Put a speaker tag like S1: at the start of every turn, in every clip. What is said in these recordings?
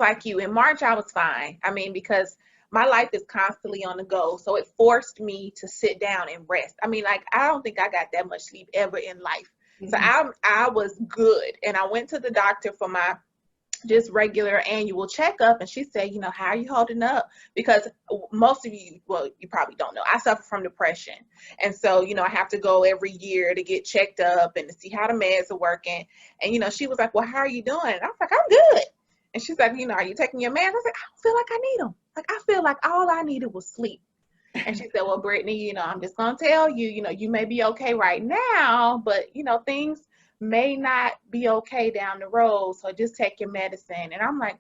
S1: like you, in March I was fine. I mean, because my life is constantly on the go, so it forced me to sit down and rest. I mean, like, I don't think I got that much sleep ever in life. So
S2: Mhm.
S1: I was good, and I went to the doctor for my just regular annual checkup, and she said, how are you holding up? Because most of you, well, you probably don't know, I suffer from depression. And so, I have to go every year to get checked up and to see how the meds are working. And she was like, well, how are you doing? And I was like, I'm good. And she's like, are you taking your meds? I was like, I don't feel like I need them. Like, I feel like all I needed was sleep. And she said, well, Brittany, I'm just going to tell you, you may be okay right now, but, things may not be okay down the road. So just take your medicine. And I'm like,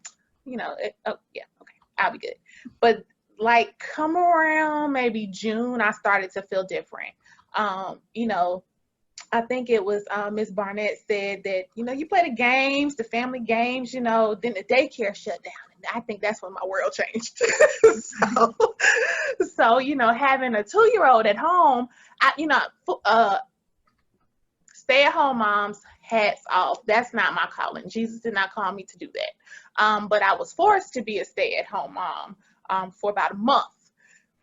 S1: oh, yeah, okay, I'll be good. But like, come around maybe June, I started to feel different. I think it was Miss Barnett said that, you play the games, the family games, then the daycare shut down. And I think that's when my world changed. So, having a 2-year-old at home, stay-at-home moms, hats off. That's not my calling. Jesus did not call me to do that. But I was forced to be a stay-at-home mom for about a month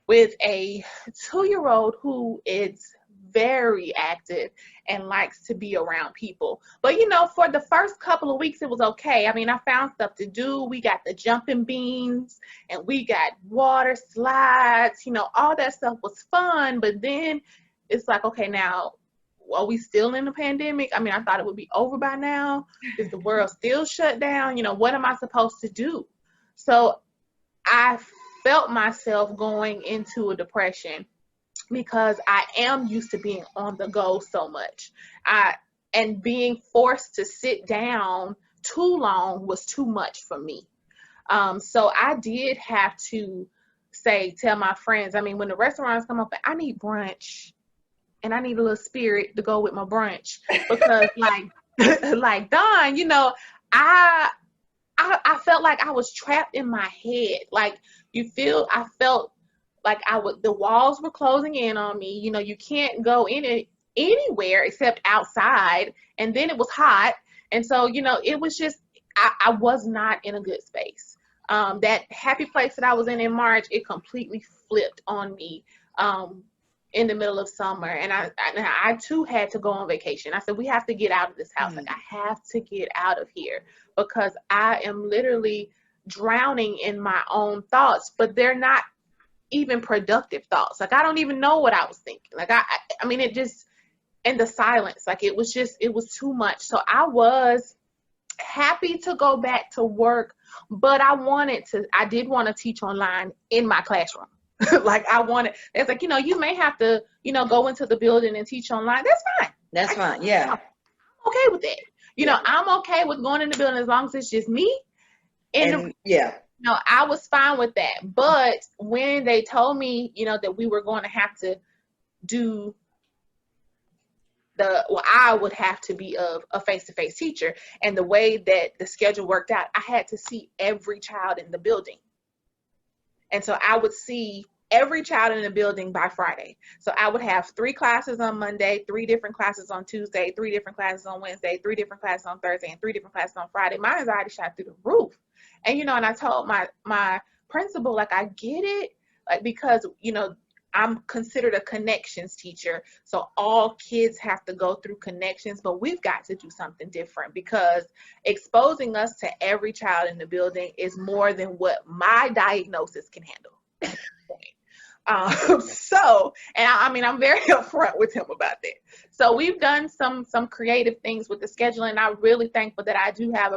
S1: with a 2-year-old who is very active and likes to be around people. But, for the first couple of weeks, it was okay. I mean, I found stuff to do. We got the jumping beans and we got water slides, all that stuff was fun. But then it's like, okay, now, are we still in the pandemic? I mean, I thought it would be over by now. Is the world still shut down? What am I supposed to do? So I felt myself going into a depression because I am used to being on the go so much. And being forced to sit down too long was too much for me. So I did have to tell my friends, I mean, when the restaurants come up, I need brunch and I need a little spirit to go with my brunch because like Dawn, I felt like I was trapped in my head. Like I felt like the walls were closing in on me. You can't go anywhere except outside. And then it was hot. And so, it was just, I was not in a good space. That happy place that I was in March, it completely flipped on me. In the middle of summer, and I too had to go on vacation. I said, we have to get out of this house. Like, I have to get out of here because I am literally drowning in my own thoughts, but they're not even productive thoughts. Like, I don't even know what I was thinking. Like, I mean, it just, and the silence, like, it was too much. So I was happy to go back to work, but I did want to teach online in my classroom. Like, it's like, you may have to, go into the building and teach online. That's fine.
S2: That's fine. Yeah.
S1: I'm okay with that. I'm okay with going in the building as long as it's just me.
S2: Yeah.
S1: I was fine with that. But when they told me, that we were going to have to do I would have to be a face-to-face teacher. And the way that the schedule worked out, I had to see every child in the building. And so I would see every child in the building by Friday. So I would have 3 classes on Monday, 3 different classes on Tuesday, 3 different classes on Wednesday, 3 different classes on Thursday, and 3 different classes on Friday. My anxiety shot through the roof. And, and I told my principal, like, I get it, like, because, I'm considered a connections teacher. So all kids have to go through connections, but we've got to do something different because exposing us to every child in the building is more than what my diagnosis can handle. And I mean, I'm very upfront with him about that. So we've done some creative things with the scheduling. I'm really thankful that I do have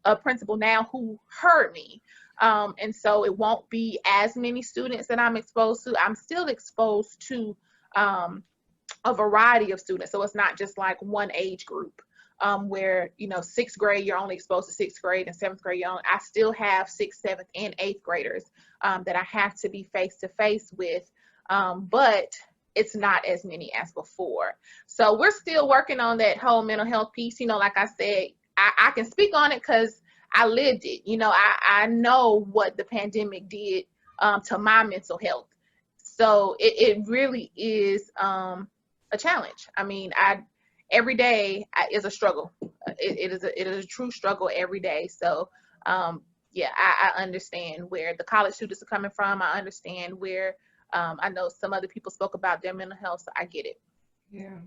S1: a principal now who heard me. And so it won't be as many students that I'm exposed to. I'm still exposed to a variety of students. So it's not just like one age group where, 6th grade, you're only exposed to 6th grade, and 7th grade, I still have 6th, 7th, and 8th graders that I have to be face-to-face with. But it's not as many as before. So we're still working on that whole mental health piece. Like I said, I can speak on it because I lived it. I know what the pandemic did to my mental health. So it really is a challenge. I mean, every day is a struggle. It is a true struggle every day. So Yeah, I understand where the college students are coming from. I understand where I know some other people spoke about their mental health, so I get it.
S2: Yeah.